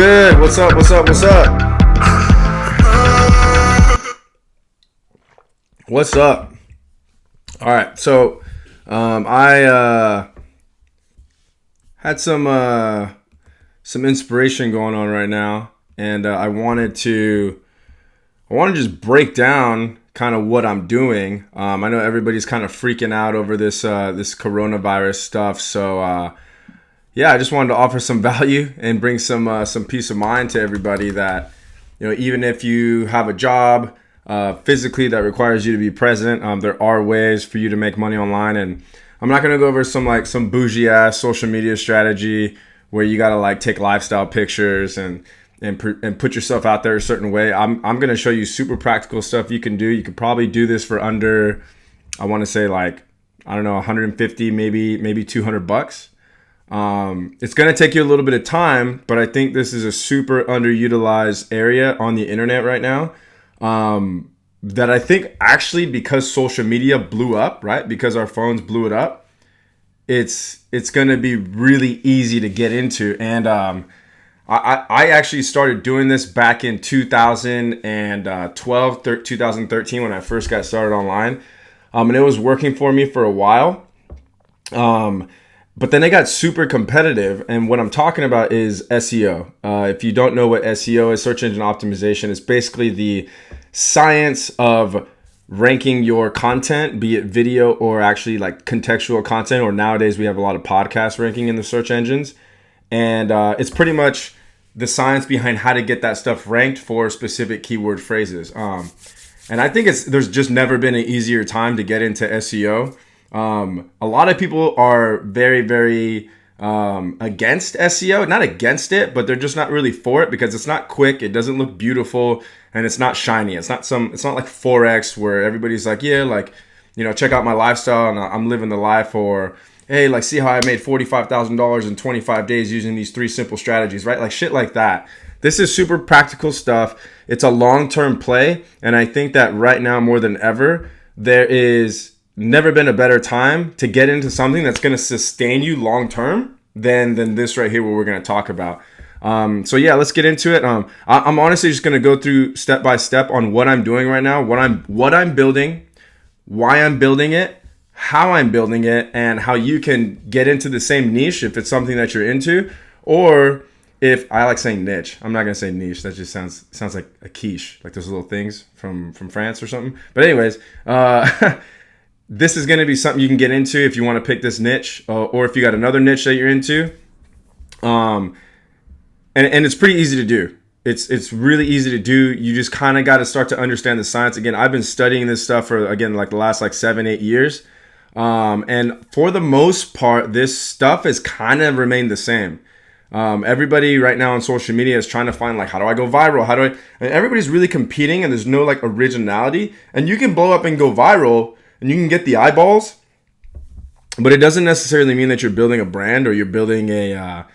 good? What's up? What's up? What's up? What's up? All right. So, I had some inspiration going on right now, and I wanted to just break down kind of what I'm doing. I know everybody's kind of freaking out over this coronavirus stuff, so yeah, I just wanted to offer some value and bring some peace of mind to everybody that, even if you have a job physically that requires you to be present, there are ways for you to make money online. And I'm not going to go over some bougie ass social media strategy where you got to take lifestyle pictures and put yourself out there a certain way. I'm going to show you super practical stuff you can do. You could probably do this for under, I want to say 150, maybe $200. It's going to take you a little bit of time, but I think this is a super underutilized area on the internet right now. That I think actually, because social media blew up, right? Because our phones blew it up, it's going to be really easy to get into. And, I actually started doing this back in 2012, 2013 when I first got started online. And it was working for me for a while. But then it got super competitive, and what I'm talking about is SEO. If you don't know what SEO is, search engine optimization, is basically the science of ranking your content, be it video or actually contextual content, or nowadays we have a lot of podcast ranking in the search engines. And it's pretty much the science behind how to get that stuff ranked for specific keyword phrases. And I think there's just never been an easier time to get into SEO. A lot of people are very, very against SEO. Not against it, but they're just not really for it because it's not quick, it doesn't look beautiful, and it's not shiny. It's not like Forex where everybody's like, yeah, check out my lifestyle and I'm living the life, or hey, see how I made $45,000 in 25 days using these 3 simple strategies, right? Shit like that. This is super practical stuff. It's a long-term play, and I think that right now more than ever, there is never been a better time to get into something that's going to sustain you long term than this right here, what we're going to talk about. So yeah, let's get into it. I'm honestly just going to go through step by step on what I'm doing right now, what I'm building, why I'm building it, how I'm building it, and how you can get into the same niche if it's something that you're into, or if I like saying niche. I'm not going to say niche. That just sounds like a quiche, like those little things from France or something. But anyways, this is going to be something you can get into if you want to pick this niche, or if you got another niche that you're into. And it's pretty easy to do. It's really easy to do. You just kind of got to start to understand the science. Again, I've been studying this stuff for, the last 7-8 years. And for the most part, this stuff has kind of remained the same. Everybody right now on social media is trying to find how do I go viral? And everybody's really competing, and there's no originality. And you can blow up and go viral, and you can get the eyeballs, but it doesn't necessarily mean that you're building a brand or you're building a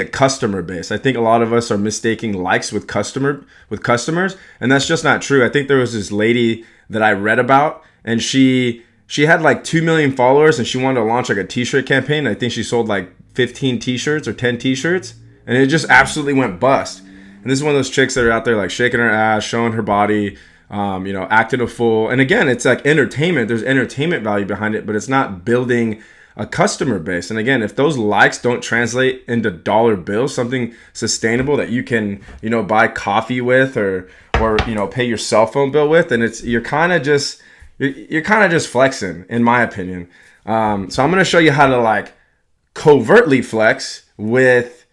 customer base. I think a lot of us are mistaking likes with customers, and that's just not true. I think there was this lady that I read about, and she had 2 million followers, and she wanted to launch a t-shirt campaign. I think she sold 15 t-shirts or 10 t-shirts, and it just absolutely went bust. And this is one of those chicks that are out there shaking her ass, showing her body, acting a fool. And again, it's entertainment. There's entertainment value behind it, but it's not building a customer base. And again, if those likes don't translate into dollar bills, something sustainable that you can, buy coffee with or pay your cell phone bill with, then you're kind of just flexing, in my opinion. So I'm going to show you how to covertly flex with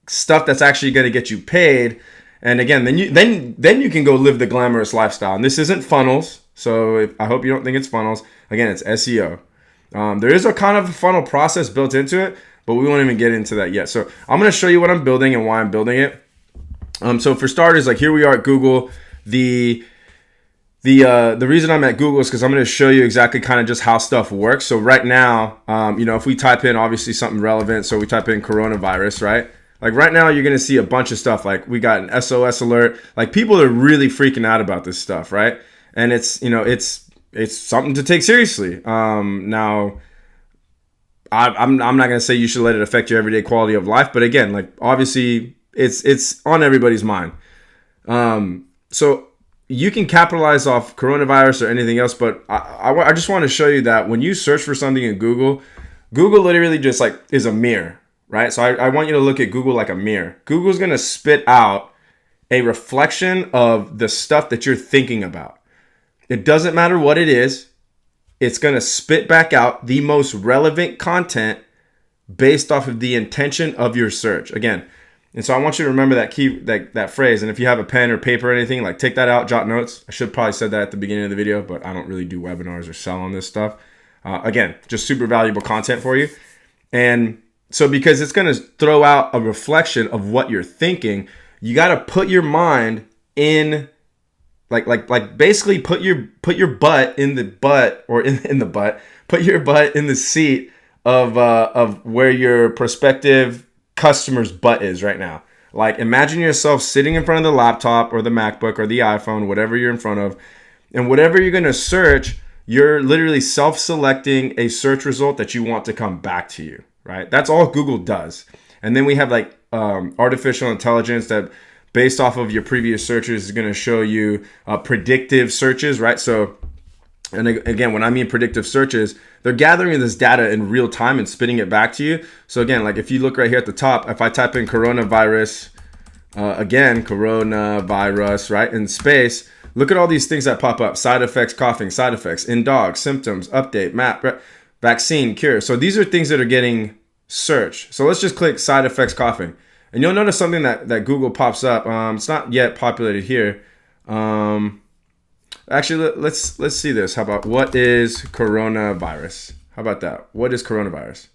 stuff that's actually going to get you paid. And again, then you can go live the glamorous lifestyle. And this isn't funnels, so I hope you don't think it's funnels. Again, it's SEO. There is a kind of funnel process built into it, but we won't even get into that yet. So I'm going to show you what I'm building and why I'm building it. So for starters, here we are at Google. The reason I'm at Google is because I'm going to show you exactly kind of just how stuff works. So right now, if we type in obviously something relevant, so we type in coronavirus, right? Right now, you're going to see a bunch of stuff. We got an SOS alert. People are really freaking out about this stuff, right? And it's something to take seriously. Now, I'm not going to say you should let it affect your everyday quality of life. But again, obviously, it's on everybody's mind. So you can capitalize off coronavirus or anything else, but I just want to show you that when you search for something in Google, Google literally just like is a mirror, right? So I want you to look at Google like a mirror. Google's going to spit out a reflection of the stuff that you're thinking about. It doesn't matter what it is. It's going to spit back out the most relevant content based off of the intention of your search. Again, and so I want you to remember that phrase. And if you have a pen or paper or anything, like take that out, jot notes. I should probably said that at the beginning of the video, but I don't really do webinars or sell on this stuff. Again, just super valuable content for you. And so because it's going to throw out a reflection of what you're thinking, you got to put your mind in like basically put your butt in the butt or in the butt, put your butt in the seat of where your prospective customer's butt is right now. Like imagine yourself sitting in front of the laptop or the MacBook or the iPhone, whatever you're in front of, and whatever you're going to search, you're literally self-selecting a search result that you want to come back to you, right? That's all Google does. And then we have like artificial intelligence that based off of your previous searches is going to show you predictive searches, right? So, and again, when I mean predictive searches, they're gathering this data in real time and spitting it back to you. So again, like if you look right here at the top, if I type in coronavirus, coronavirus, right, in space, look at all these things that pop up. Side effects, coughing, side effects, in dogs, symptoms, update, map, vaccine, cure. So these are things that are getting searched. So let's just click side effects, coughing. And you'll notice something that Google pops up. It's not yet populated here. Actually, let's see this. How about what is coronavirus? How about that? What is coronavirus?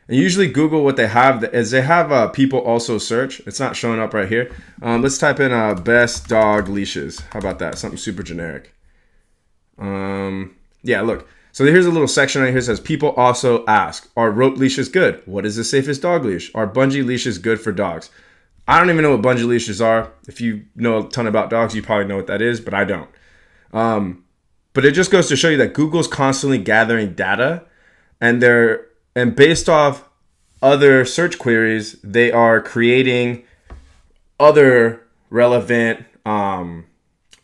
And usually Google, what they have is they have people also search. It's not showing up right here. Let's type in best dog leashes. How about that? Something super generic. Yeah, look. So here's a little section right here that says people also ask, are rope leashes good? What is the safest dog leash? Are bungee leashes good for dogs? I don't even know what bungee leashes are. If you know a ton about dogs, you probably know what that is, but I don't. But it just goes to show you that Google's constantly gathering data, and based off other search queries, they are creating other relevant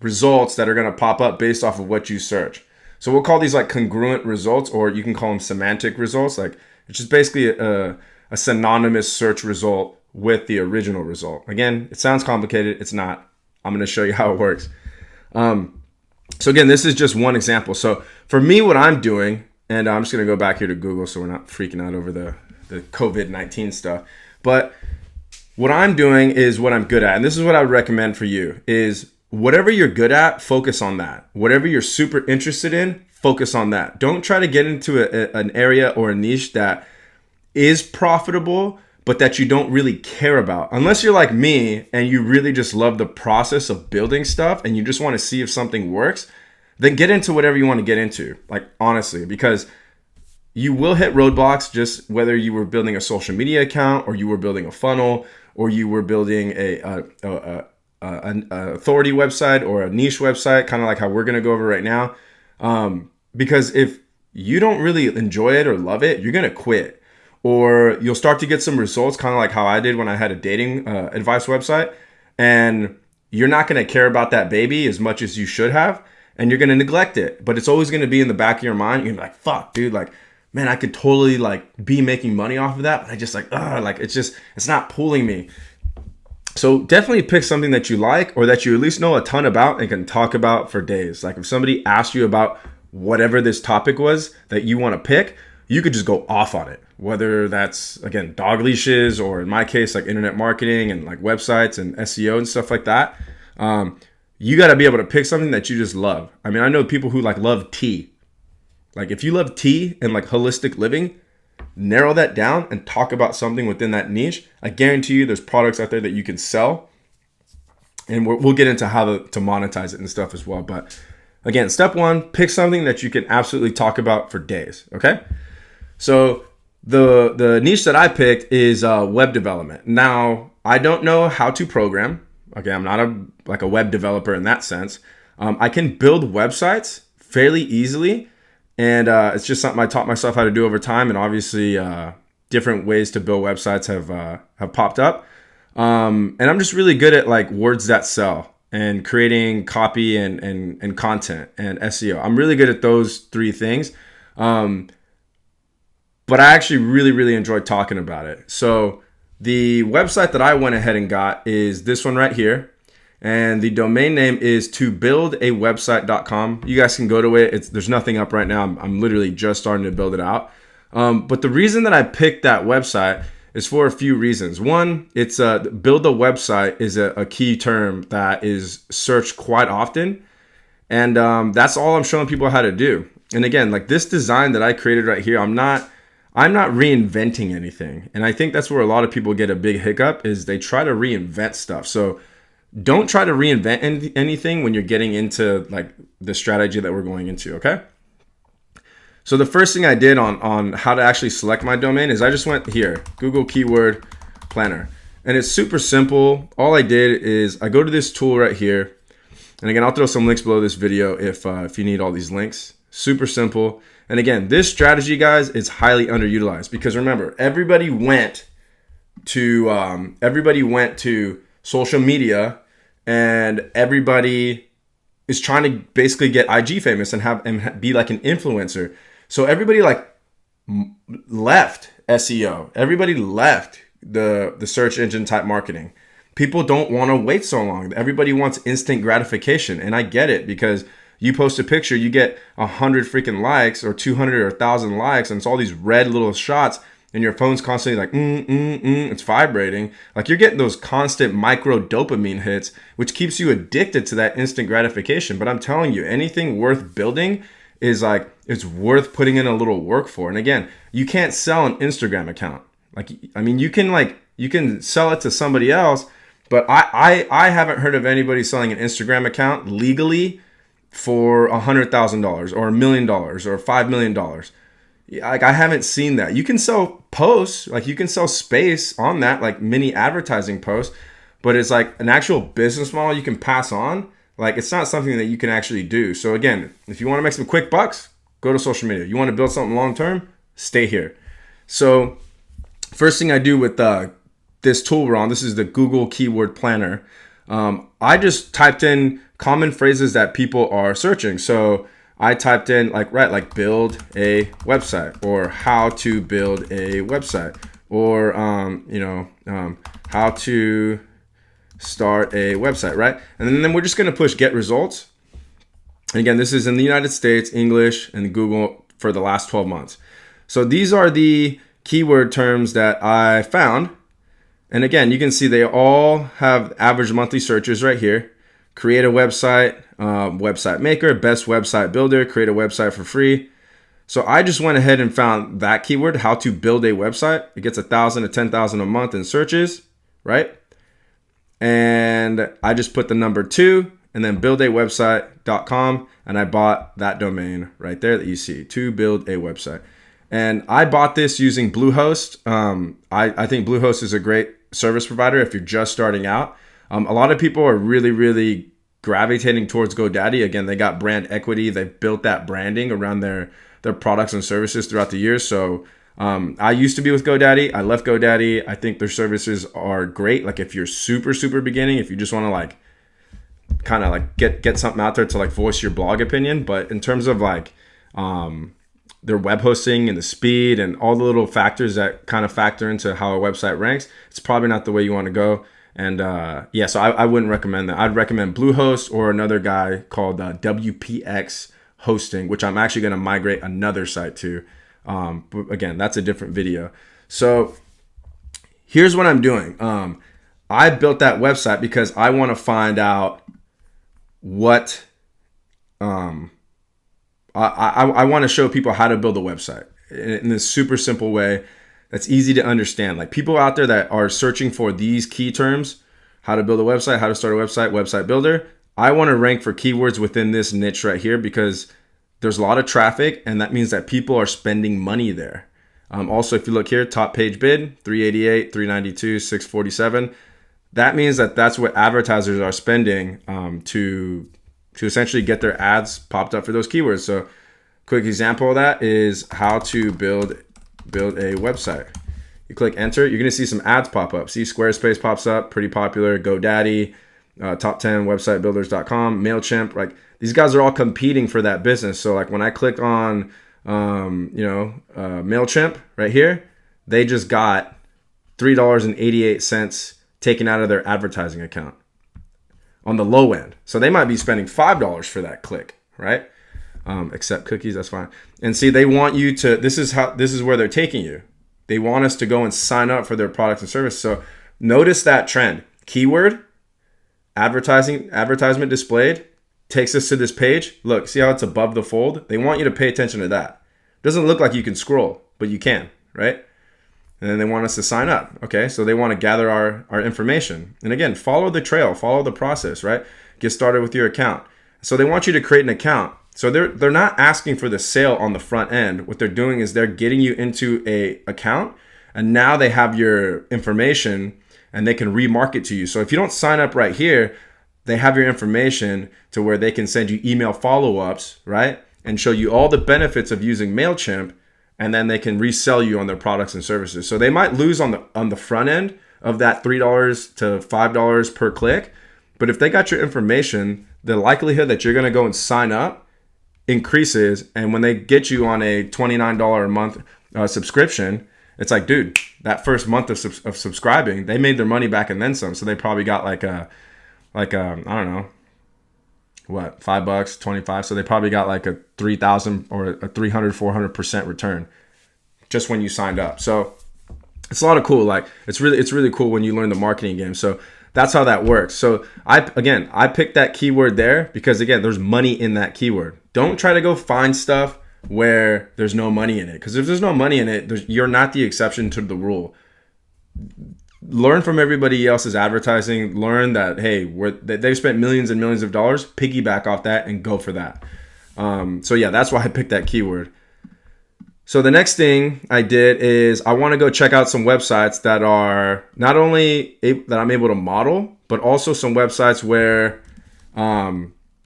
results that are going to pop up based off of what you search. So we'll call these like congruent results, or you can call them semantic results. Like it's just basically a synonymous search result with the original result. Again, it sounds complicated. It's not. I'm going to show you how it works. So again, this is just one example. So for me, what I'm doing, and I'm just going to go back here to Google so we're not freaking out over the COVID-19 stuff. But what I'm doing is what I'm good at. And this is what I would recommend for you is whatever you're good at, focus on that. Whatever you're super interested in, focus on that. Don't try to get into an area or a niche that is profitable, but that you don't really care about. Unless you're like me and you really just love the process of building stuff and you just want to see if something works, then get into whatever you want to get into. Like honestly, because you will hit roadblocks just whether you were building a social media account or you were building a funnel or you were building an authority website or a niche website, kind of like how we're going to go over right now. Because if you don't really enjoy it or love it, you're going to quit. Or you'll start to get some results, kind of like how I did when I had a dating advice website. And you're not going to care about that baby as much as you should have. And you're going to neglect it. But it's always going to be in the back of your mind. You're going to be like, fuck, dude, like, man, I could totally like be making money off of that. But I just like, it's not pulling me. So definitely pick something that you like or that you at least know a ton about and can talk about for days. Like if somebody asked you about whatever this topic was that you want to pick, you could just go off on it. Whether that's, again, dog leashes or in my case, like internet marketing and like websites and SEO and stuff like that. You got to be able to pick something that you just love. I mean, I know people who like love tea. Like if you love tea and like holistic living, narrow that down and talk about something within that niche. I guarantee you there's products out there that you can sell. And we'll get into how to monetize it and stuff as well. But again, step one, pick something that you can absolutely talk about for days. Okay. So the niche that I picked is web development. Now, I don't know how to program. Okay, I'm not a web developer in that sense. I can build websites fairly easily. And it's just something I taught myself how to do over time. And obviously, different ways to build websites have popped up. And I'm just really good at like words that sell and creating copy and content and SEO. I'm really good at those three things. But I actually really enjoy talking about it. So the website that I went ahead and got is this one right here. And the domain name is tobuildawebsite.com. You guys can go to it. There's nothing up right now. I'm literally just starting to build it out. But the reason that I picked that website is for a few reasons. One, it's build a website is a key term that is searched quite often. And that's all I'm showing people how to do. And again, like this design that I created right here, I'm not reinventing anything. And I think that's where a lot of people get a big hiccup is they try to reinvent stuff. So don't try to reinvent anything when you're getting into like the strategy that we're going into, okay? So the first thing I did on how to actually select my domain is I just went here, Google Keyword Planner. And it's super simple. All I did is I go to this tool right here. And again, I'll throw some links below this video if you need all these links. Super simple. And again, this strategy, guys, is highly underutilized because remember, everybody went to social media and everybody is trying to basically get IG famous and be like an influencer. So everybody like left SEO. Everybody left the search engine type marketing. People don't want to wait so long. Everybody wants instant gratification. And I get it because you post a picture, you get 100 freaking likes or 200 or 1,000 likes. And it's all these red little shots and your phone's constantly like, it's vibrating. Like you're getting those constant micro dopamine hits, which keeps you addicted to that instant gratification. But I'm telling you, anything worth building is like, it's worth putting in a little work for. And again, you can't sell an Instagram account. Like, I mean, you can sell it to somebody else, but I haven't heard of anybody selling an Instagram account legally for $100,000 or $1 million or $5 million. Like I haven't seen that. You can sell posts, like you can sell space on that, like mini advertising posts, but it's like an actual business model you can pass on. Like it's not something that you can actually do. So again, if you want to make some quick bucks, go to social media. You want to build something long term, stay here. So first thing I do with this tool we're on, this is the Google Keyword Planner. I just typed in common phrases that people are searching. So I typed in like build a website or how to build a website or how to start a website, right? And then we're just going to push get results. And again, this is in the United States, English, and Google for the last 12 months. So these are the keyword terms that I found. And again, you can see they all have average monthly searches right here. Create a website, website maker, best website builder, create a website for free. So I just went ahead and found that keyword, how to build a website. It gets 1,000 to 10,000 a month in searches, right? And I just put the number 2 and then buildawebsite.com. And I bought that domain right there that you see, to build a website. And I bought this using Bluehost. I think Bluehost is a great service provider if you're just starting out. A lot of people are really gravitating towards GoDaddy. Again, they got brand equity. They've built that branding around their products and services throughout the years. So I used to be with GoDaddy. I left GoDaddy. I think their services are great. Like if you're super beginning, if you just want to like kind of like get something out there to like voice your blog opinion. But in terms of like their web hosting and the speed and all the little factors that kind of factor into how a website ranks, it's probably not the way you want to go. And so I wouldn't recommend that. I'd recommend Bluehost or another guy called WPX Hosting, which I'm actually going to migrate another site to. But again, that's a different video. So here's what I'm doing. I built that website because I want to find out what I want to show people how to build a website in this super simple way that's easy to understand. Like people out there that are searching for these key terms, how to build a website, how to start a website, website builder. I want to rank for keywords within this niche right here because there's a lot of traffic and that means that people are spending money there. Also, if you look here, top page bid, 388, 392, 647. That means that that's what advertisers are spending to essentially get their ads popped up for those keywords. So quick example of that is how to build a website. you click enter, you're gonna see some ads pop up. See, Squarespace pops up, pretty popular. GoDaddy, top 10 websitebuilders.com, MailChimp. Like these guys are all competing for that business. So like when I click on MailChimp right here, they just got $3.88 taken out of their advertising account on the low end. So they might be spending $5 for that click, right? Accept cookies, that's fine. And see, they want you to, this is where they're taking you. They want us to go and sign up for their products and services. So notice that trend. Keyword, advertisement displayed, takes us to this page. Look, see how it's above the fold? They want you to pay attention to that. Doesn't look like you can scroll, but you can, right? And then they want us to sign up. Okay, so they want to gather our information. And again, follow the trail, follow the process, right? Get started with your account. So they want you to create an account. So they're not asking for the sale on the front end. What they're doing is they're getting you into a account, and now they have your information and they can remarket to you. So if you don't sign up right here, they have your information to where they can send you email follow-ups, right? And show you all the benefits of using MailChimp, and then they can resell you on their products and services. So they might lose on the front end of that $3 to $5 per click. But if they got your information, the likelihood that you're gonna go and sign up increases. And when they get you on a $29 a month subscription, it's like, dude, that first month of subscribing, they made their money back and then some. So they probably got like a I don't know, what, $5, 25. So they probably got like a 3,000 or a 300, 400% return just when you signed up. So it's a lot of cool. Like it's really cool when you learn the marketing game. So that's how that works. So I picked that keyword there because again, there's money in that keyword. Don't try to go find stuff where there's no money in it. Because if there's no money in it, you're not the exception to the rule. Learn from everybody else's advertising. Learn that, hey, they've spent millions and millions of dollars. Piggyback off that and go for that. So yeah, that's why I picked that keyword. So the next thing I did is I want to go check out some websites that are not only that I'm able to model, but also some websites where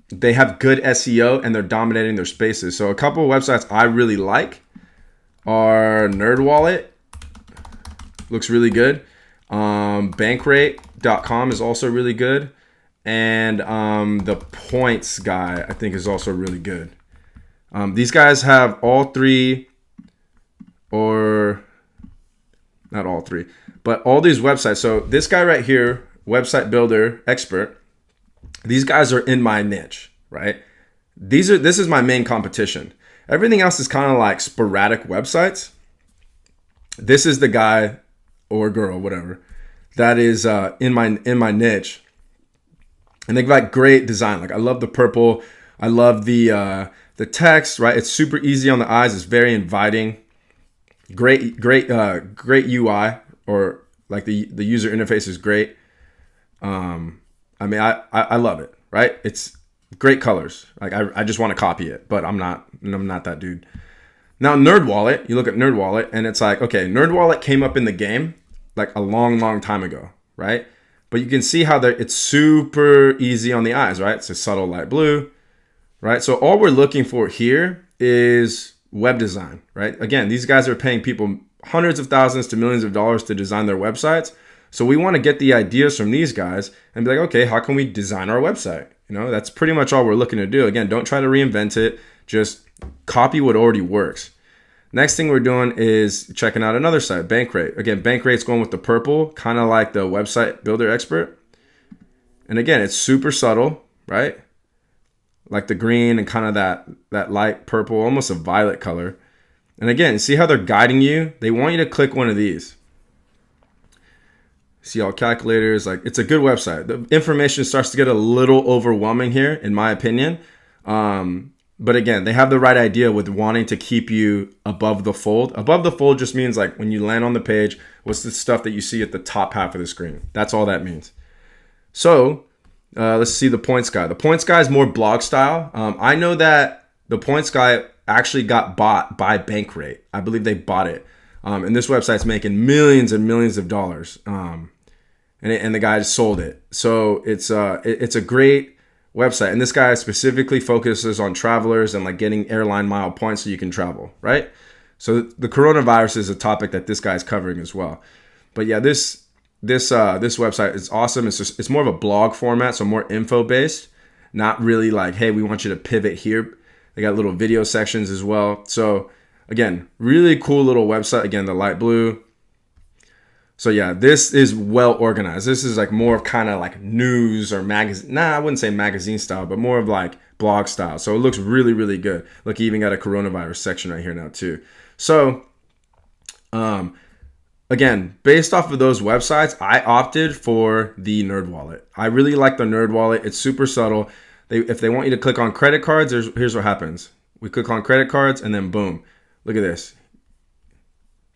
they have good SEO and they're dominating their spaces. So a couple of websites I really like are NerdWallet. Looks really good. Bankrate.com is also really good. And the Points guy, I think, is also really good. These guys have all three, or not all three, but all these websites. So this guy right here, website builder expert, these guys are in my niche, right? This is my main competition. Everything else is kind of like sporadic websites. This is the guy or girl, whatever, that is in my niche. And they've got great design. Like I love the purple. I love the text, right? It's super easy on the eyes. It's very inviting. Great UI, or like the user interface is great. I mean, I love it, right? It's great colors. Like I just want to copy it, but I'm not that dude. Now NerdWallet, you look at NerdWallet and it's like, okay, NerdWallet came up in the game like a long time ago, right? But you can see how it's super easy on the eyes, right? It's a subtle light blue, right? So all we're looking for here is web design, right? Again, these guys are paying people hundreds of thousands to millions of dollars to design their websites. So we want to get the ideas from these guys and be like, okay, how can we design our website? You know, that's pretty much all we're looking to do. Again, don't try to reinvent it. Just copy what already works. Next thing we're doing is checking out another site, Bankrate. Again, Bankrate's going with the purple, kind of like the website builder expert. And again, it's super subtle, right? Like the green and kind of that light purple, almost a violet color. And again, see how they're guiding you? They want you to click one of these. See all calculators, like it's a good website. The information starts to get a little overwhelming here, in my opinion. But again, they have the right idea with wanting to keep you above the fold. Above the fold just means like when you land on the page, what's the stuff that you see at the top half of the screen? That's all that means. So let's see the Points guy. The Points guy is more blog style. I know that the Points guy actually got bought by Bankrate. I believe they bought it. And this website's making millions and millions of dollars. And the guy just sold it. So it's a great website. And this guy specifically focuses on travelers and like getting airline mile points so you can travel, right? So the coronavirus is a topic that this guy's covering as well. But yeah, this website is awesome. It's more of a blog format, so more info based, not really like, hey, we want you to pivot here. They got little video sections as well. So again, really cool little website. Again, the light blue. So yeah, this is well organized. This is like more of kind of like news or magazine. Nah, I wouldn't say magazine style, but more of like blog style. So it looks really, really good. Look, you even got a coronavirus section right here now too. So, again, based off of those websites, I opted for the NerdWallet. I really like the NerdWallet. It's super subtle. If they want you to click on credit cards, here's what happens. We click on credit cards and then boom, look at this.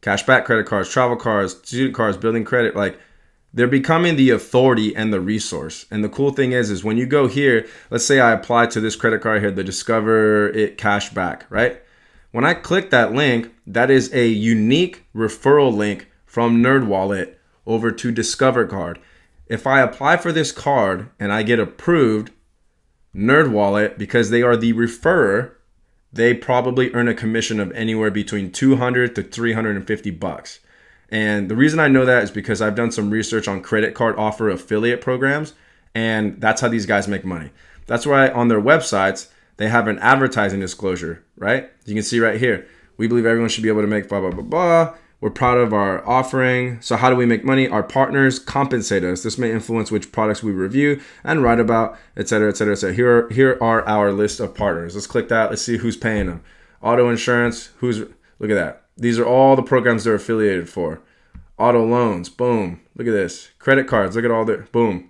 Cashback credit cards, travel cards, student cards, building credit. Like, they're becoming the authority and the resource. And the cool thing is when you go here, let's say I apply to this credit card here, the Discover It Cashback, right? When I click that link, that is a unique referral link from NerdWallet over to Discover Card. If I apply for this card and I get approved, NerdWallet, because they are the referrer, they probably earn a commission of anywhere between $200 to $350. And the reason I know that is because I've done some research on credit card offer affiliate programs, and that's how these guys make money. That's why on their websites, they have an advertising disclosure, right? You can see right here, we believe everyone should be able to make blah, blah, blah, blah. We're proud of our offering. So how do we make money? Our partners compensate us. This may influence which products we review and write about, et cetera, et cetera, et cetera. Here are our list of partners. Let's click that. Let's see who's paying them. Auto insurance. Look at that. These are all the programs they're affiliated for. Auto loans. Boom. Look at this. Credit cards. Look at all the boom.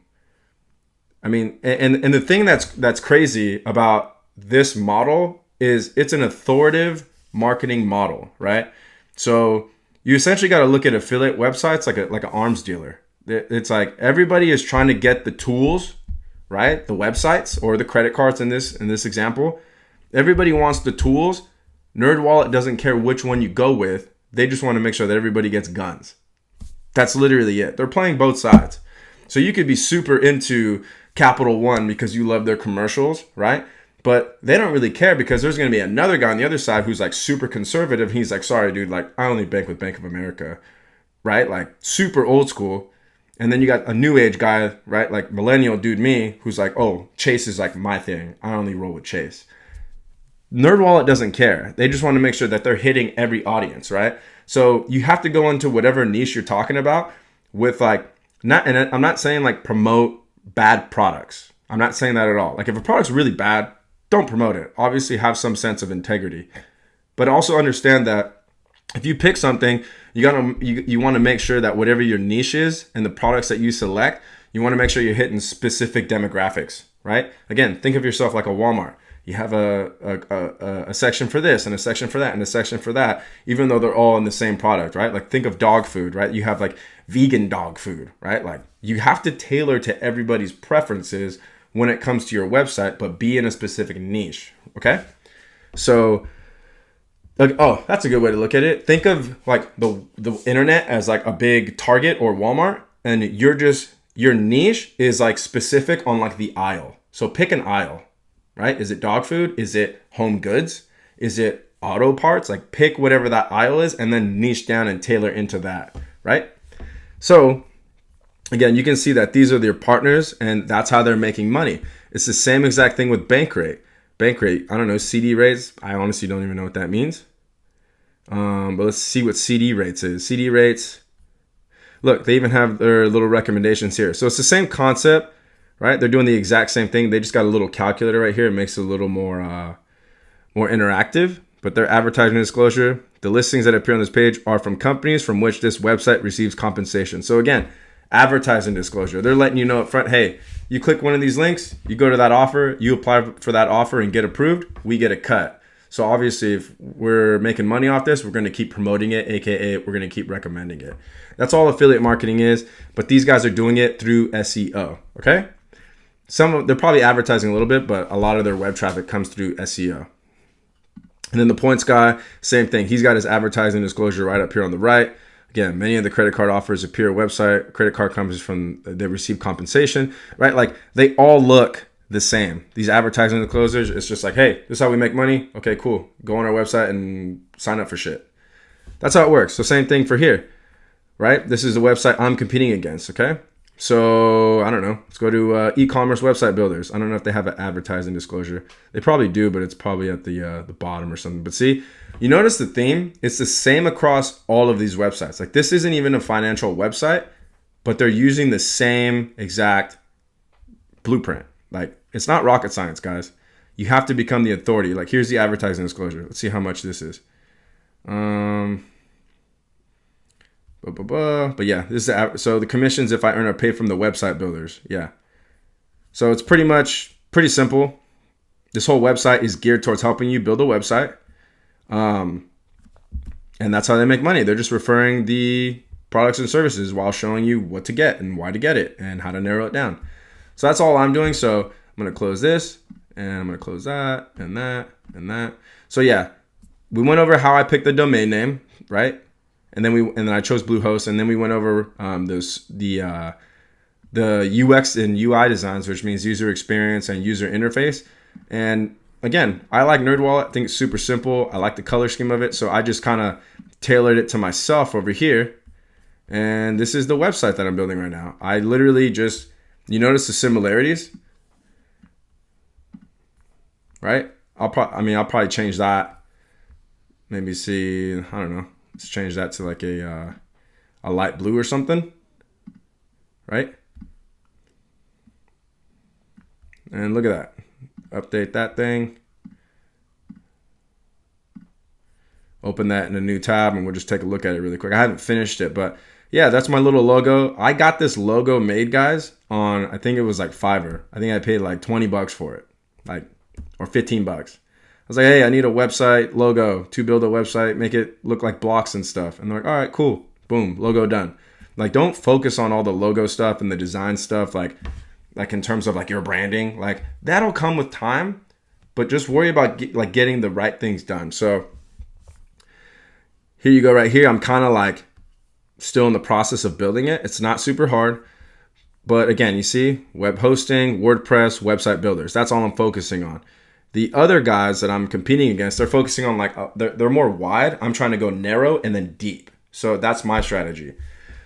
I mean, and the thing that's crazy about this model is it's an authoritative marketing model, right? So you essentially got to look at affiliate websites like an arms dealer. It's like everybody is trying to get the tools, right? The websites or the credit cards in this example. Everybody wants the tools. NerdWallet doesn't care which one you go with. They just want to make sure that everybody gets guns. That's literally it. They're playing both sides. So you could be super into Capital One because you love their commercials, right? But they don't really care because there's going to be another guy on the other side who's like super conservative. He's like, sorry, dude, like I only bank with Bank of America, right? Like super old school. And then you got a new age guy, right? Like millennial dude me, who's like, oh, Chase is like my thing. I only roll with Chase. NerdWallet doesn't care. They just want to make sure that they're hitting every audience, right? So you have to go into whatever niche you're talking about with like, and I'm not saying like promote bad products. I'm not saying that at all. Like if a product's really bad, don't promote it. Obviously have some sense of integrity, but also understand that if you pick something, you want to make sure that whatever your niche is and the products that you select, you want to make sure you're hitting specific demographics, right? Again, think of yourself like a Walmart. You have a section for this and a section for that and a section for that, even though they're all in the same product, right? Like think of dog food, right? You have like vegan dog food, right? Like you have to tailor to everybody's preferences when it comes to your website, but be in a specific niche, okay? So, like, oh, that's a good way to look at it. Think of like the internet as like a big Target or Walmart, and your niche is like specific on like the aisle. So pick an aisle, right? Is it dog food? Is it home goods? Is it auto parts? Like pick whatever that aisle is and then niche down and tailor into that, right? So again, you can see that these are their partners and that's how they're making money. It's the same exact thing with bank rate. Bank rate, I don't know, CD rates. I honestly don't even know what that means. But let's see what CD rates is. CD rates, look, they even have their little recommendations here. So it's the same concept, right? They're doing the exact same thing. They just got a little calculator right here. It makes it a little more interactive. But their advertising disclosure, the listings that appear on this page are from companies from which this website receives compensation. So again, advertising disclosure. They're letting you know up front, hey, you click one of these links, you go to that offer, you apply for that offer and get approved, we get a cut. So obviously, if we're making money off this, we're going to keep promoting it, aka we're going to keep recommending it. That's all affiliate marketing is, but these guys are doing it through SEO, okay? They're probably advertising a little bit, but a lot of their web traffic comes through SEO. And then the points guy, same thing. He's got his advertising disclosure right up here on the right. Again, many of the credit card offers appear website. Credit card companies they receive compensation, right? Like they all look the same. These advertising disclosures, it's just like, hey, this is how we make money. Okay, cool. Go on our website and sign up for shit. That's how it works. So same thing for here, right? This is the website I'm competing against, okay? So I don't know. Let's go to e-commerce website builders. I don't know if they have an advertising disclosure. They probably do, but it's probably at the bottom or something. But see, you notice the theme? It's the same across all of these websites. Like this isn't even a financial website, but they're using the same exact blueprint. Like it's not rocket science, guys. You have to become the authority. Like here's the advertising disclosure. Let's see how much this is. But yeah, this is so the commissions if I earn are paid from the website builders. Yeah. So it's pretty simple. This whole website is geared towards helping you build a website. And that's how they make money. They're just referring the products and services while showing you what to get and why to get it and how to narrow it down. So that's all I'm doing. So I'm going to close this and I'm going to close that and that and that. So yeah, we went over how I picked the domain name, right? And then I chose Bluehost, and then we went over the UX and UI designs, which means user experience and user interface. And again, I like NerdWallet. I think it's super simple. I like the color scheme of it, so I just kind of tailored it to myself over here. And this is the website that I'm building right now. I literally just, you notice the similarities, right? I'll probably change that. Maybe see, I don't know. Let's change that to like a light blue or something, right? And look at that. Update that thing. Open that in a new tab and we'll just take a look at it really quick. I haven't finished it, but yeah, that's my little logo. I got this logo made, guys, on, I think it was like Fiverr. I think I paid like $20 for it, or $15. I was like, hey, I need a website logo to build a website, make it look like blocks and stuff. And they're like, all right, cool. Boom, logo done. Like, don't focus on all the logo stuff and the design stuff, like in terms of like your branding. Like, that'll come with time, but just worry about getting the right things done. So here you go right here. I'm kind of like still in the process of building it. It's not super hard. But again, you see, web hosting, WordPress, website builders. That's all I'm focusing on. The other guys that I'm competing against, they're focusing on they're more wide. I'm trying to go narrow and then deep. So that's my strategy.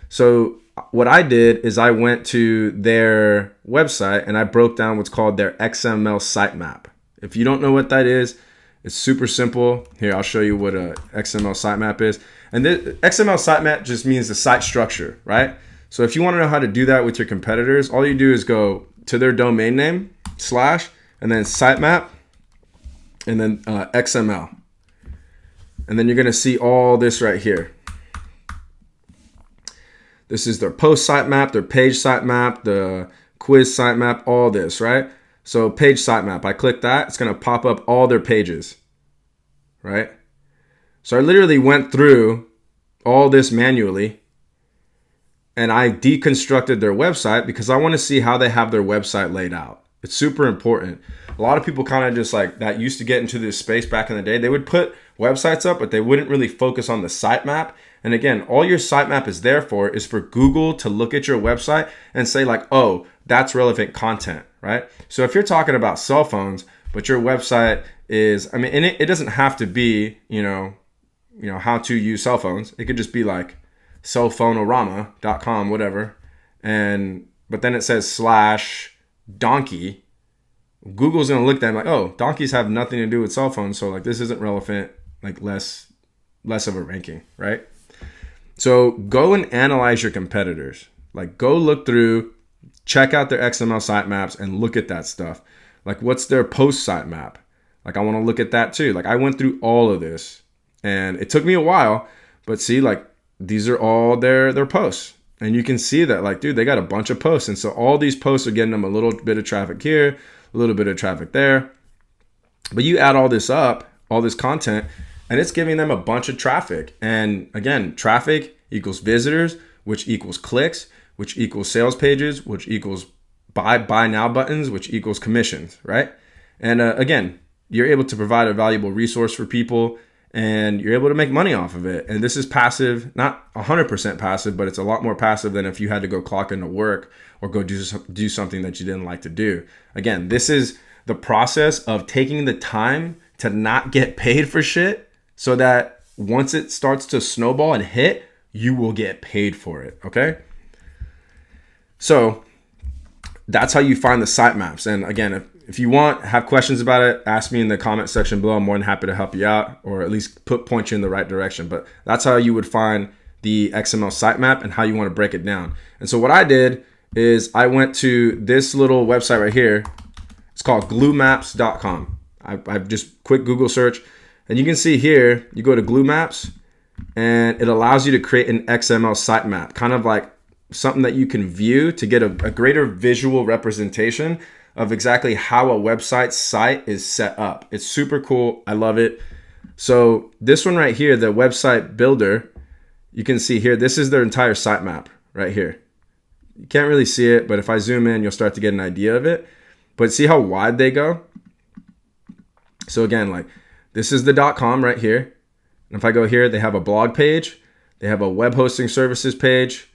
So what I did is I went to their website and I broke down what's called their XML sitemap. If you don't know what that is, it's super simple. Here, I'll show you what a XML sitemap is. And the XML sitemap just means the site structure, right? So if you want to know how to do that with your competitors, all you do is go to their domain name / and then sitemap and then XML. And then you're going to see all this right here. This is their post sitemap, their page sitemap, the quiz sitemap, all this, right? So page sitemap, I click that, it's going to pop up all their pages, right? So I literally went through all this manually and I deconstructed their website because I want to see how they have their website laid out. It's super important. A lot of people kind of just like that used to get into this space back in the day. They would put websites up, but they wouldn't really focus on the sitemap. And again, all your sitemap is there for is for Google to look at your website and say like, oh, that's relevant content, right? So if you're talking about cell phones, but your website is, and it doesn't have to be, how to use cell phones. It could just be like cellphonorama.com, whatever. But then it says /donkey. Google's going to look at them like, oh, donkeys have nothing to do with cell phones. So like, this isn't relevant, like less of a ranking, right? So go and analyze your competitors. Like go look through, check out their XML sitemaps and look at that stuff. Like what's their post sitemap? Like I want to look at that too. Like I went through all of this and it took me a while, but see, like these are all their posts. And you can see that like, dude, they got a bunch of posts. And so all these posts are getting them a little bit of traffic here, a little bit of traffic there. But you add all this up, all this content, and it's giving them a bunch of traffic. And again, traffic equals visitors, which equals clicks, which equals sales pages, which equals buy now buttons, which equals commissions, right? And again, you're able to provide a valuable resource for people and you're able to make money off of it. And this is passive, not 100% passive, but it's a lot more passive than if you had to go clock into work or go do something that you didn't like to do. Again, this is the process of taking the time to not get paid for shit so that once it starts to snowball and hit, you will get paid for it, okay? So that's how you find the sitemaps. And again, if you have questions about it, ask me in the comment section below. I'm more than happy to help you out, or at least point you in the right direction. But that's how you would find the XML sitemap and how you want to break it down. And so what I did is I went to this little website right here. It's called gluemaps.com. I've just quick Google search, and you can see here, you go to Glue Maps, and it allows you to create an XML sitemap, kind of like something that you can view to get a greater visual representation of exactly how a website site is set up. It's super cool. I love it. So this one right here, the website builder, you can see here, this is their entire sitemap right here. You can't really see it, but if I zoom in, you'll start to get an idea of it. But see how wide they go? So again, like this is the .com right here. And if I go here, they have a blog page. They have a web hosting services page.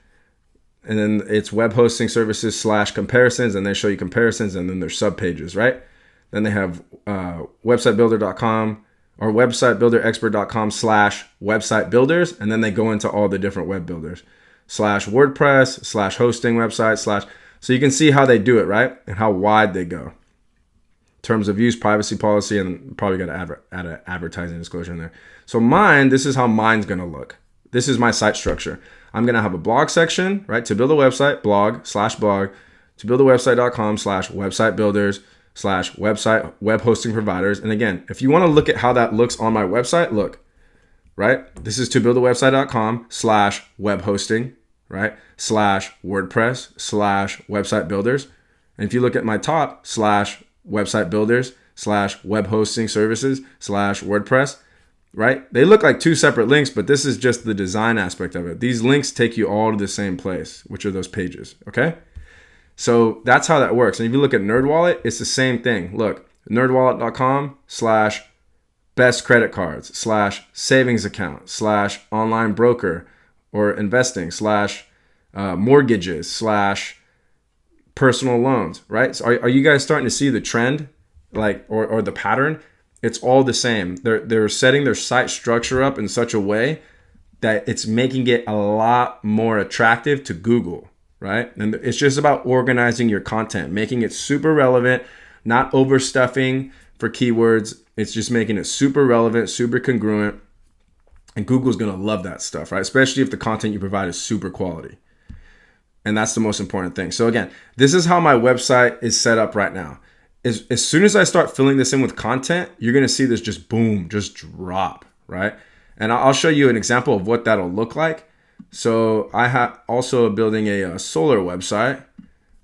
And then it's web hosting services / comparisons. And they show you comparisons. And then there's sub pages, right? Then they have websitebuilder.com or websitebuilderexpert.com / website builders. And then they go into all the different web builders / WordPress / hosting website / so you can see how they do it, right? And how wide they go. Terms of use, privacy policy, and probably got to add an advertising disclosure in there. So this is how mine's going to look. This is my site structure. I'm going to have a blog section, right? To build a website, blog / blog, to build a website.com / website builders / website web hosting providers. And again, if you want to look at how that looks on my website, look, right? This is to build a website.com / web hosting, right? / WordPress / website builders. And if you look at my top / website builders / web hosting services / WordPress, right? They look like two separate links, but this is just the design aspect of it. These links take you all to the same place, which are those pages, okay? So that's how that works. And if you look at NerdWallet, it's the same thing. Look, nerdwallet.com / best credit cards / savings account / online broker or investing / mortgages / personal loans, right? So are you guys starting to see the trend, like, or the pattern? It's all the same. They're setting their site structure up in such a way that it's making it a lot more attractive to Google, right? And it's just about organizing your content, making it super relevant, not overstuffing for keywords. It's just making it super relevant, super congruent. And Google's going to love that stuff, right? Especially if the content you provide is super quality. And that's the most important thing. So again, this is how my website is set up right now. As soon as I start filling this in with content, you're going to see this just boom, just drop, right? And I'll show you an example of what that'll look like. So I have also building a solar website.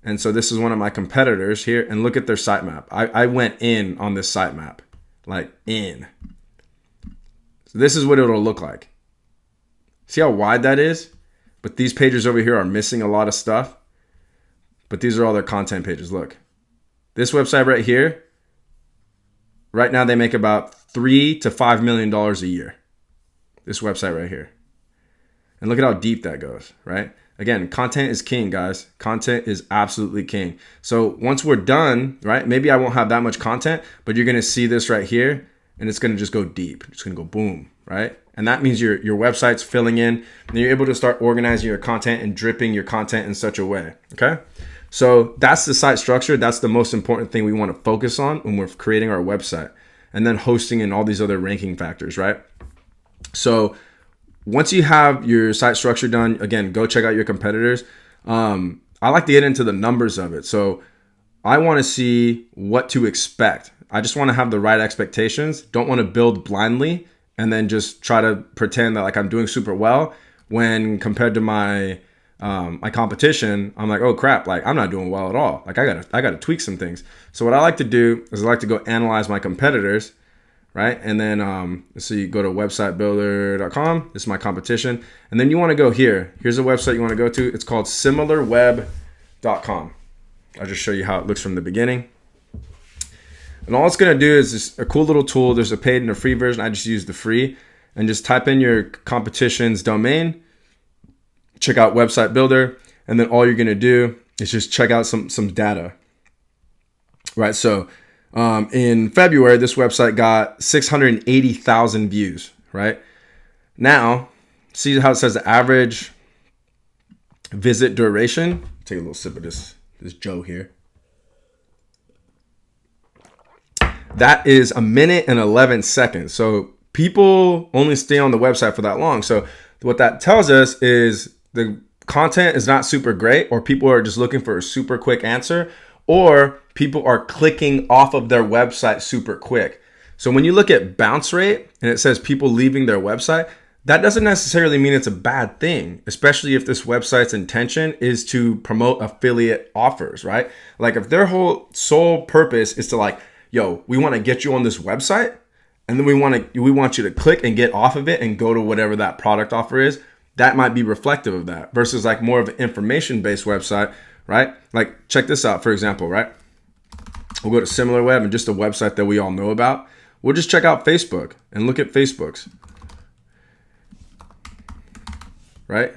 And so this is one of my competitors here. And look at their sitemap. I went in on this sitemap, like in. So this is what it'll look like. See how wide that is? But these pages over here are missing a lot of stuff. But these are all their content pages. Look. This website right here, right now they make about $3 to $5 million a year. This website right here. And look at how deep that goes, right? Again, content is king, guys. Content is absolutely king. So once we're done, right, maybe I won't have that much content, but you're going to see this right here, and it's going to just go deep. It's going to go boom, right? And that means your website's filling in, and you're able to start organizing your content and dripping your content in such a way, okay? So that's the site structure. That's the most important thing we want to focus on when we're creating our website. And then hosting and all these other ranking factors, right? So once you have your site structure done, again, go check out your competitors. I like to get into the numbers of it. So I want to see what to expect. I just want to have the right expectations. Don't want to build blindly and then just try to pretend that like I'm doing super well when compared to my competition, I'm like, oh crap, like I'm not doing well at all. Like I gotta tweak some things. So what I like to do is I like to go analyze my competitors, right? And then so you go to websitebuilder.com. This is my competition. And then you want to go here. Here's a website you want to go to. It's called similarweb.com. I'll just show you how it looks from the beginning. And all it's gonna do is just a cool little tool. There's a paid and a free version. I just use the free and just type in your competition's domain. Check out website builder, and then all you're gonna do is just check out some data, right? So in February, this website got 680,000 views, right? Now, see how it says the average visit duration? Take a little sip of this Joe here. That is 1 minute and 11 seconds. So people only stay on the website for that long. So what that tells us is the content is not super great, or people are just looking for a super quick answer, or people are clicking off of their website super quick. So when you look at bounce rate and it says people leaving their website, that doesn't necessarily mean it's a bad thing, especially if this website's intention is to promote affiliate offers, right? Like if their whole sole purpose is to like, yo, we want to get you on this website, and then we want you to click and get off of it and go to whatever that product offer is, that might be reflective of that versus like more of an information-based website, right? Like check this out, for example, right? We'll go to SimilarWeb and just a website that we all know about. We'll just check out Facebook and look at Facebook's, right?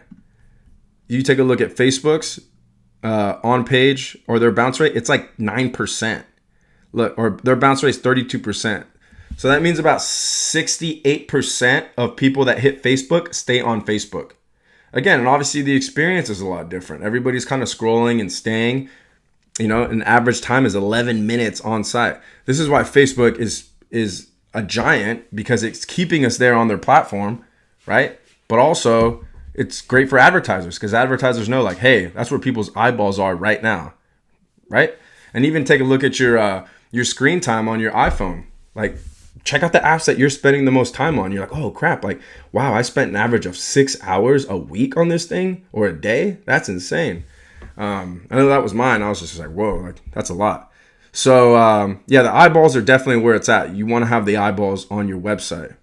You take a look at Facebook's on page or their bounce rate, it's like 9%. Look, or their bounce rate is 32%. So that means about 68% of people that hit Facebook stay on Facebook. Again, and obviously the experience is a lot different. Everybody's kind of scrolling and staying. You know, an average time is 11 minutes on site. This is why Facebook is a giant, because it's keeping us there on their platform, right? But also it's great for advertisers, because advertisers know like, hey, that's where people's eyeballs are right now, right? And even take a look at your screen time on your iPhone. Like check out the apps that you're spending the most time on. You're like, oh crap, like, wow, I spent an average of 6 hours a week on this thing, or a day. That's insane. I know that was mine. I was just like, whoa, like that's a lot. So yeah, the eyeballs are definitely where it's at. You want to have the eyeballs on your website.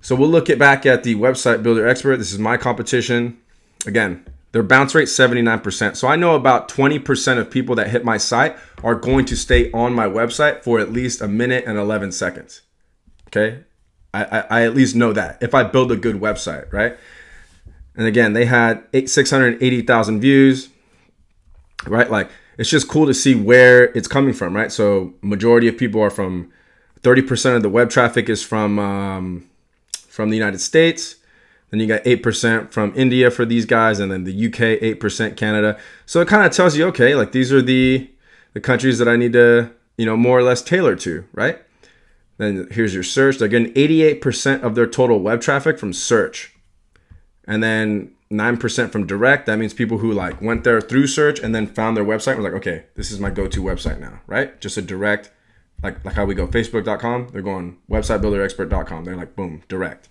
So we'll look back at the Website Builder Expert. This is my competition. Again, their bounce rate 79%. So I know about 20% of people that hit my site are going to stay on my website for at least 1 minute and 11 seconds. Okay, I at least know that if I build a good website, right? And again, they had 680,000 views, right? Like it's just cool to see where it's coming from, right? So majority of people are from 30% of the web traffic is from the United States. Then you got 8% from India for these guys, and then the UK, 8% Canada. So it kind of tells you, okay, like these are the countries that I need to, you know, more or less tailor to, right? Then here's your search. They're getting 88% of their total web traffic from search. And then 9% from direct. That means people who like went there through search and then found their website and were like, okay, this is my go-to website now, right? Just a direct, like how we go facebook.com. They're going websitebuilderexpert.com. They're like, boom, direct.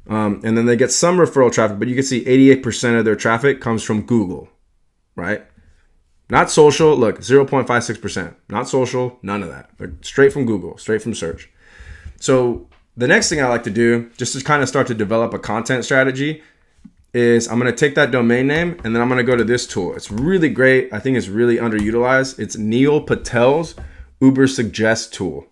And then they get some referral traffic, but you can see 88% of their traffic comes from Google, right? Not social. Look, 0.56%. Not social. None of that. But straight from Google, straight from search. So the next thing I like to do, just to kind of start to develop a content strategy, is I'm going to take that domain name and then I'm going to go to this tool. It's really great. I think it's really underutilized. It's Neil Patel's Uber Suggest tool.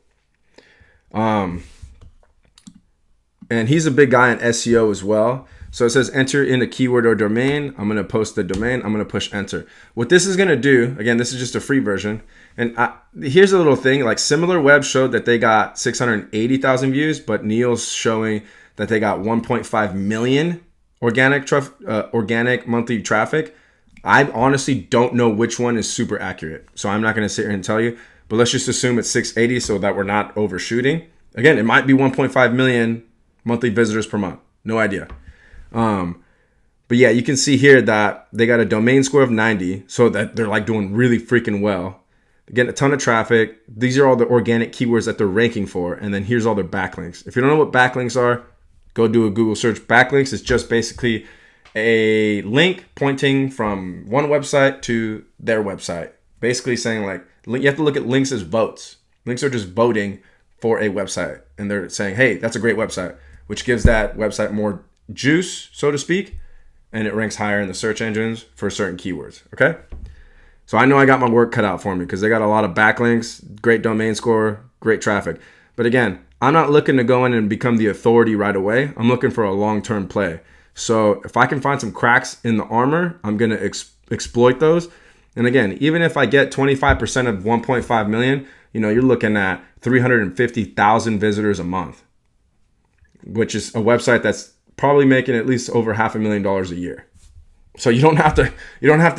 And he's a big guy in SEO as well. So it says enter in a keyword or domain. I'm going to post the domain. I'm going to push enter. What this is going to do, again, this is just a free version. And here's a little thing, like SimilarWeb showed that they got 680,000 views, but Neil's showing that they got 1.5 million organic monthly traffic. I honestly don't know which one is super accurate. So I'm not going to sit here and tell you, but let's just assume it's 680 so that we're not overshooting. Again, it might be 1.5 million monthly visitors per month. No idea. But yeah, you can see here that they got a domain score of 90. So that they're like doing really freaking well. They're getting a ton of traffic. These are all the organic keywords that they're ranking for. And then here's all their backlinks. If you don't know what backlinks are, go do a Google search. Backlinks is just basically a link pointing from one website to their website. Basically saying like, you have to look at links as votes. Links are just voting for a website. And they're saying, hey, that's a great website, which gives that website more juice, so to speak, and it ranks higher in the search engines for certain keywords, okay? So I know I got my work cut out for me because they got a lot of backlinks, great domain score, great traffic. But again, I'm not looking to go in and become the authority right away. I'm looking for a long-term play. So if I can find some cracks in the armor, I'm going to exploit those. And again, even if I get 25% of 1.5 million, you know, you're looking at 350,000 visitors a month, which is a website that's probably making at least over $500,000 a year. So you don't have to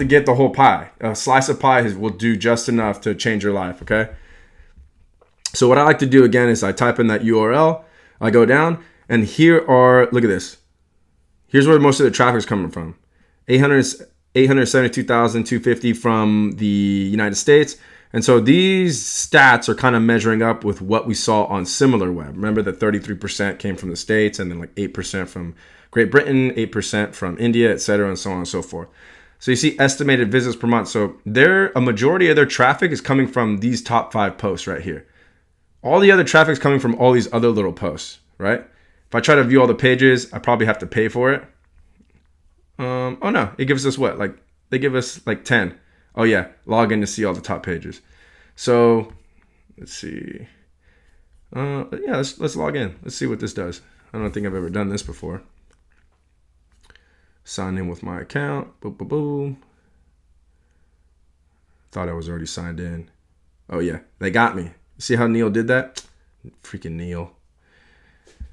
get the whole pie. A slice of pie will do just enough to change your life, okay? So what I like to do again is I type in that URL, I go down, and here are, look at this. Here's where most of the traffic is coming from. 872,250 from the United States. And so these stats are kind of measuring up with what we saw on SimilarWeb. Remember that 33% came from the States, and then like 8% from Great Britain, 8% from India, et cetera, and so on and so forth. So you see estimated visits per month. So a majority of their traffic is coming from these top 5 posts right here. All the other traffic is coming from all these other little posts, right? If I try to view all the pages, I probably have to pay for it. Oh no, it gives us what? Like they give us like 10. Oh yeah, log in to see all the top pages. So let's see. Yeah, let's log in. Let's see what this does. I don't think I've ever done this before. Sign in with my account. Boom, boom, boom. Thought I was already signed in. Oh yeah, they got me. See how Neil did that? Freaking Neil.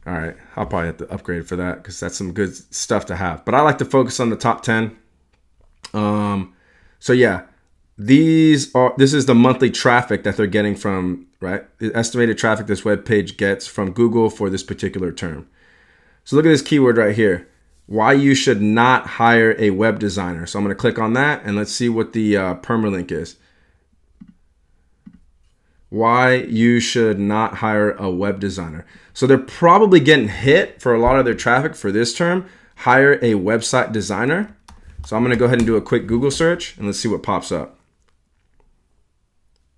All right, I'll probably have to upgrade for that because that's some good stuff to have. But I like to focus on the top 10. So yeah, this is the monthly traffic that they're getting from, right? The estimated traffic this web page gets from Google for this particular term. So look at this keyword right here. Why you should not hire a web designer. So I'm going to click on that and let's see what the permalink is. Why you should not hire a web designer. So they're probably getting hit for a lot of their traffic for this term. Hire a website designer. So I'm going to go ahead and do a quick Google search and let's see what pops up.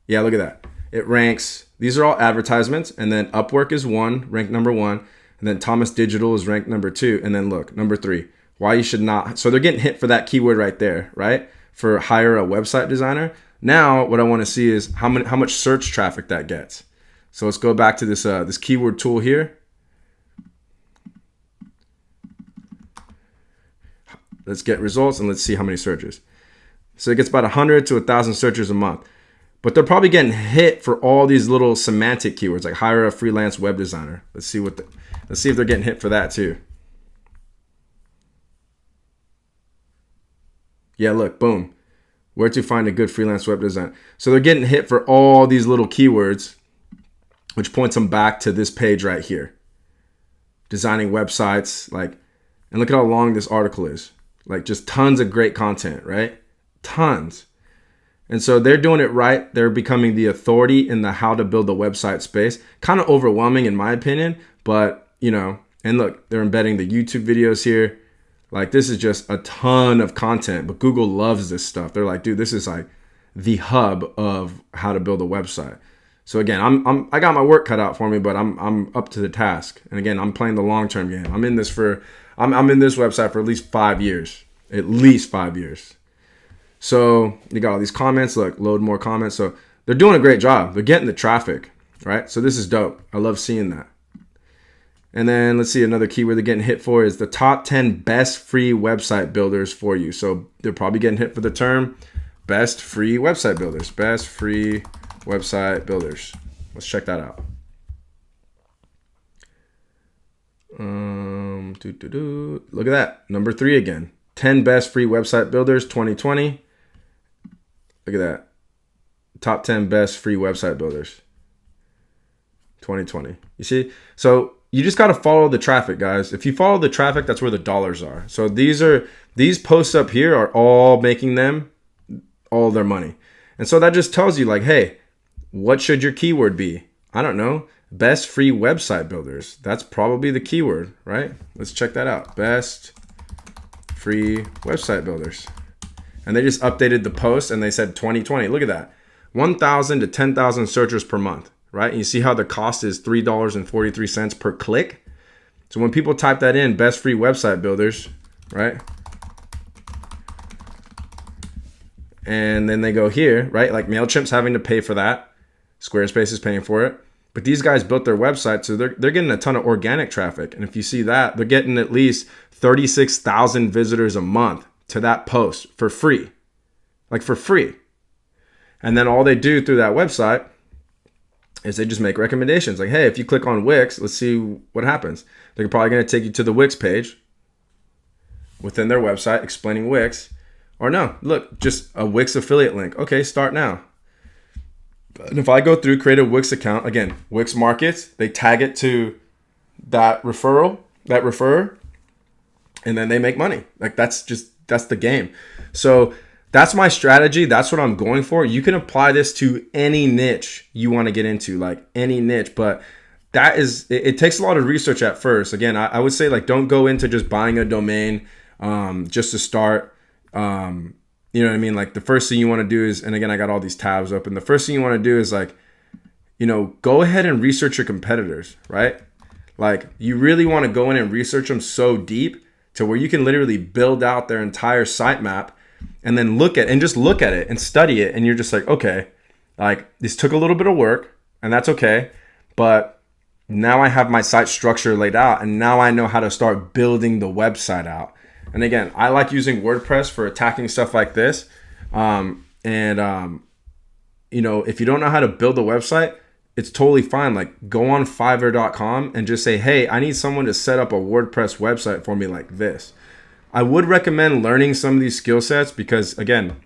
Yeah, look at that. It ranks. These are all advertisements, and then Upwork is ranked number 1, and then Thomas Digital is ranked number 2, and then look, number 3. Why you should not. So they're getting hit for that keyword right there, right? For hire a website designer. Now, what I want to see is how much search traffic that gets. So let's go back to this keyword tool here. Let's get results and let's see how many searches. So it gets about 100 to 1,000 searches a month. But they're probably getting hit for all these little semantic keywords like hire a freelance web designer. Let's see if they're getting hit for that too. Yeah, look, boom. Where to find a good freelance web designer. So they're getting hit for all these little keywords, which points them back to this page right here. Designing websites, and look at how long this article is. Like just tons of great content, right? Tons. And so they're doing it right. They're becoming the authority in the how to build a website space. Kind of overwhelming in my opinion, but and look, they're embedding the YouTube videos here. Like this is just a ton of content, but Google loves this stuff. They're like, dude, this is like the hub of how to build a website. So again, I got my work cut out for me, but I'm up to the task. And again, I'm playing the long-term game. I'm in this website for at least 5 years. At least 5 years. So you got all these comments. Look, load more comments. So they're doing a great job. They're getting the traffic, right? So this is dope. I love seeing that. And then let's see, another keyword they're getting hit for is the top 10 best free website builders for you. So they're probably getting hit for the term best free website builders. Best free website builders. Let's check that out. Look at that. Number 3 again. 10 best free website builders 2020. Look at that. Top 10 best free website builders 2020. You see? So you just got to follow the traffic, guys. If you follow the traffic, that's where the dollars are. So these posts up here are all making them all their money. And so that just tells you like, hey, what should your keyword be? I don't know. Best free website builders. That's probably the keyword, right? Let's check that out. Best free website builders. And they just updated the post and they said 2020. Look at that. 1,000 to 10,000 searchers per month, right? And you see how the cost is $3.43 per click. So when people type that in, best free website builders, right? And then they go here, right? Like MailChimp's having to pay for that. Squarespace is paying for it. But these guys built their website, so they're getting a ton of organic traffic. And if you see that, they're getting at least 36,000 visitors a month to that post for free. Like for free. And then all they do through that website is they just make recommendations. Like, hey, if you click on Wix, let's see what happens. They're probably going to take you to the Wix page within their website explaining Wix. Or no, look, just a Wix affiliate link. Okay, start now. And if I go through, create a Wix account, again, Wix Markets, they tag it to that referrer, and then they make money. Like that's the game. So that's my strategy. That's what I'm going for. You can apply this to any niche you want to get into, like any niche, but it takes a lot of research at first. Again, I would say like, don't go into just buying a domain just to start. You know what I mean? Like the first thing you want to do is, and again, I got all these tabs open. The first thing you want to do is like, go ahead and research your competitors, right? Like you really want to go in and research them so deep to where you can literally build out their entire sitemap and then look at it and study it. And you're just like, okay, like this took a little bit of work and that's okay. But now I have my site structure laid out and now I know how to start building the website out. And again, I like using WordPress for attacking stuff like this. If you don't know how to build a website, it's totally fine. Like go on Fiverr.com and just say, hey, I need someone to set up a WordPress website for me like this. I would recommend learning some of these skill sets because again,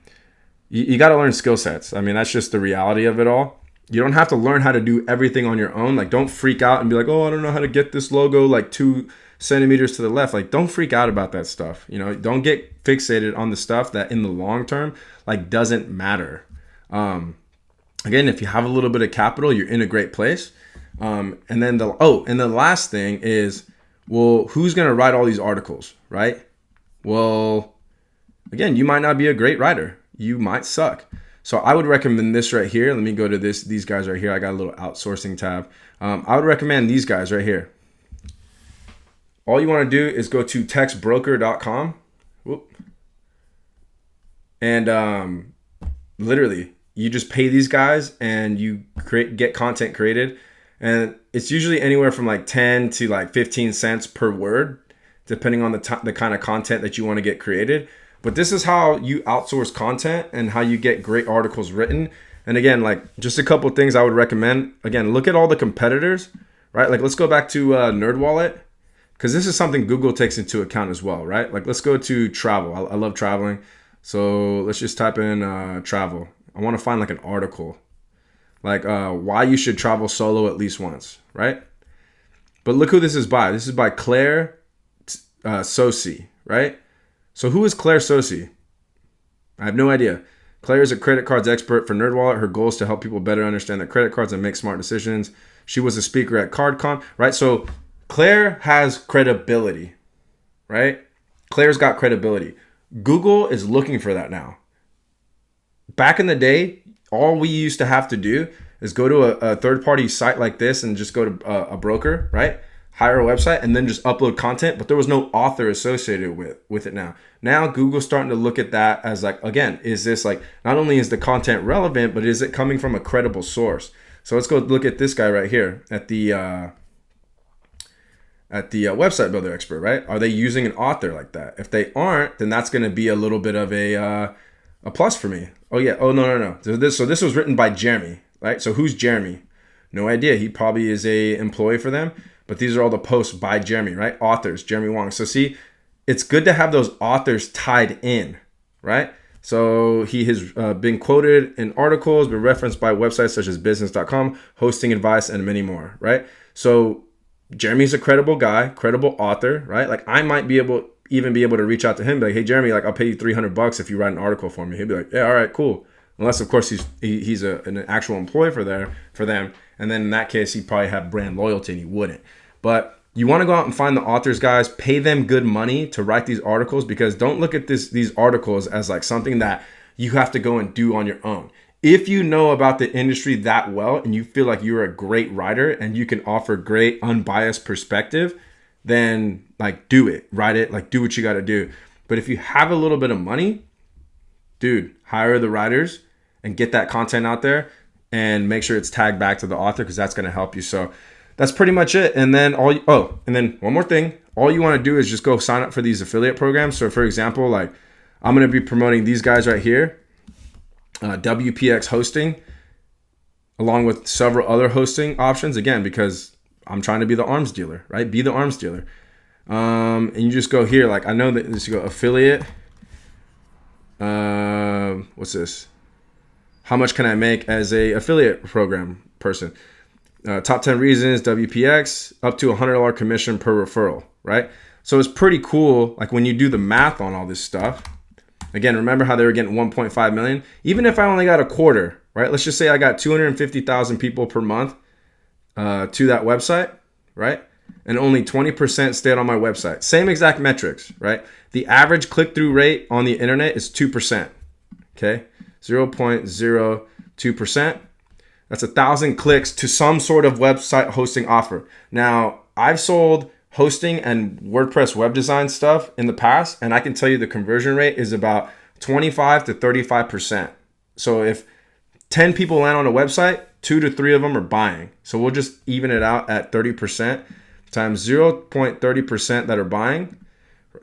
you got to learn skill sets. I mean, that's just the reality of it all. You don't have to learn how to do everything on your own. Like don't freak out and be like, oh, I don't know how to get this logo like 2 centimeters to the left. Like don't freak out about that stuff. Don't get fixated on the stuff that in the long term like doesn't matter. Again, if you have a little bit of capital, you're in a great place. And then the last thing is, well, who's going to write all these articles, right? Well, again, you might not be a great writer. You might suck. So I would recommend this right here. Let me go to these guys right here. I got a little outsourcing tab. I would recommend these guys right here. All you want to do is go to textbroker.com. And literally, you just pay these guys and you get content created. And it's usually anywhere from like 10 to like 15 cents per word, depending on the kind of content that you want to get created. But this is how you outsource content and how you get great articles written. And again, like just a couple things I would recommend. Again, look at all the competitors, right? Like let's go back to NerdWallet, because this is something Google takes into account as well, right? Like let's go to travel. I love traveling. So let's just type in travel. I want to find like an article, like why you should travel solo at least once, right? But look who this is by. This is by Claire Sosi, right? So who is Claire Sosi? I have no idea. Claire is a credit cards expert for NerdWallet. Her goal is to help people better understand their credit cards and make smart decisions. She was a speaker at CardCon, right? So Claire has credibility, right? Claire's got credibility. Google is looking for that now. Back in the day, all we used to have to do is go to a third-party site like this and just go to a broker, right? Hire a website and then just upload content, but there was no author associated with it now. Now Google's starting to look at that as like, again, is this like, not only is the content relevant, but is it coming from a credible source? So let's go look at this guy right here at the website builder expert, right? Are they using an author like that? If they aren't, then that's going to be a little bit of a plus for me. Oh yeah. Oh no. So this was written by Jeremy, right? So who's Jeremy? No idea. He probably is a employee for them. But these are all the posts by Jeremy, right? Authors, Jeremy Wong. So see, it's good to have those authors tied in, right? So he has been quoted in articles, been referenced by websites such as business.com, hosting advice, and many more, right? So Jeremy's a credible guy, credible author, right? Like I might be able to reach out to him, be like, hey Jeremy, like I'll pay you $300 if you write an article for me. He'd be like, yeah, all right, cool. Unless of course he's an actual employee for them. And then in that case, he'd probably have brand loyalty and he wouldn't. But you want to go out and find the authors, guys, pay them good money to write these articles, because don't look at these articles as like something that you have to go and do on your own. If you know about the industry that well and you feel like you're a great writer and you can offer great unbiased perspective, then like do it, write it, like do what you got to do. But if you have a little bit of money, dude, hire the writers and get that content out there and make sure it's tagged back to the author, because that's going to help you. So that's pretty much it. And then and then one more thing, all you want to do is just go sign up for these affiliate programs. So for example, like I'm going to be promoting these guys right here, WPX Hosting. along with several other hosting options, again, because I'm trying to be the arms dealer, right? Be the arms dealer. And you just go here, like I know that this, you go affiliate. What's this? How much can I make as a affiliate program person? Top 10 reasons, WPX, up to $100 commission per referral, right? So it's pretty cool. Like when you do the math on all this stuff, again, remember how they were getting 1.5 million? Even if I only got a quarter, right? Let's just say I got 250,000 people per month to that website, right? And only 20% stayed on my website. Same exact metrics, right? The average click-through rate on the internet is 2%, okay? 0.02%. That's 1,000 clicks to some sort of website hosting offer. Now, I've sold hosting and WordPress web design stuff in the past, and I can tell you the conversion rate is about 25 to 35%. So if 10 people land on a website, 2 to 3 of them are buying. So we'll just even it out at 30% times 0.30% that are buying,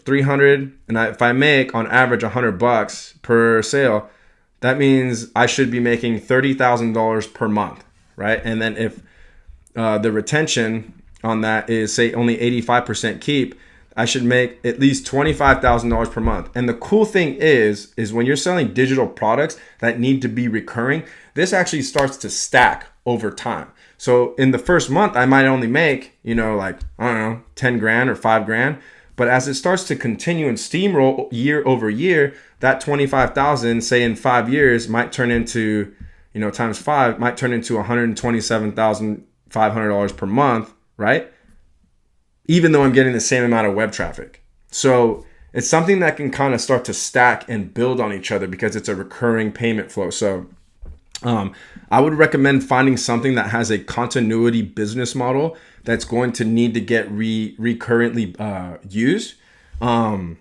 300. And if I make on average $100 per sale, that means I should be making $30,000 per month, right? And then if the retention on that is say only 85% keep, I should make at least $25,000 per month. And the cool thing is when you're selling digital products that need to be recurring, this actually starts to stack over time. So in the first month, I might only make, like, I don't know, 10 grand or 5 grand. But as it starts to continue and steamroll year over year, that 25,000, say in 5 years, might turn into, times 5, might turn into $127,500 per month, right? Even though I'm getting the same amount of web traffic. So it's something that can kind of start to stack and build on each other because it's a recurring payment flow. So I would recommend finding something that has a continuity business model that's going to need to get recurrently used. Or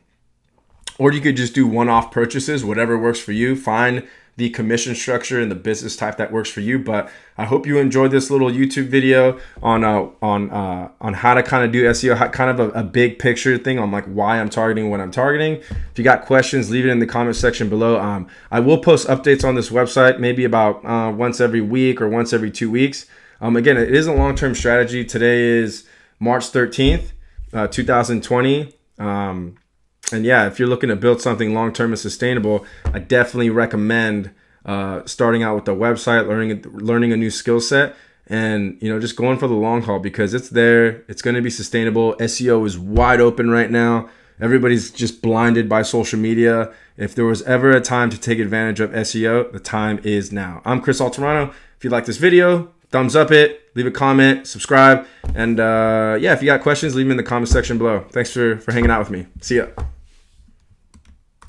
you could just do one-off purchases, whatever works for you. Find the commission structure and the business type that works for you. But I hope you enjoyed this little YouTube video on how to kind of do SEO, kind of a big picture thing on like why I'm targeting what I'm targeting. If you got questions, leave it in the comment section below. I will post updates on this website maybe about once every week or once every 2 weeks. Again, it is a long-term strategy. Today is March 13th, 2020. And yeah, if you're looking to build something long-term and sustainable, I definitely recommend starting out with the website, learning a new skill set, and just going for the long haul because it's there. It's going to be sustainable. SEO is wide open right now. Everybody's just blinded by social media. If there was ever a time to take advantage of SEO, the time is now. I'm Chris Alterano. If you like this video, thumbs up it, leave a comment, subscribe, and yeah, if you got questions, leave them in the comment section below. Thanks for hanging out with me. See ya.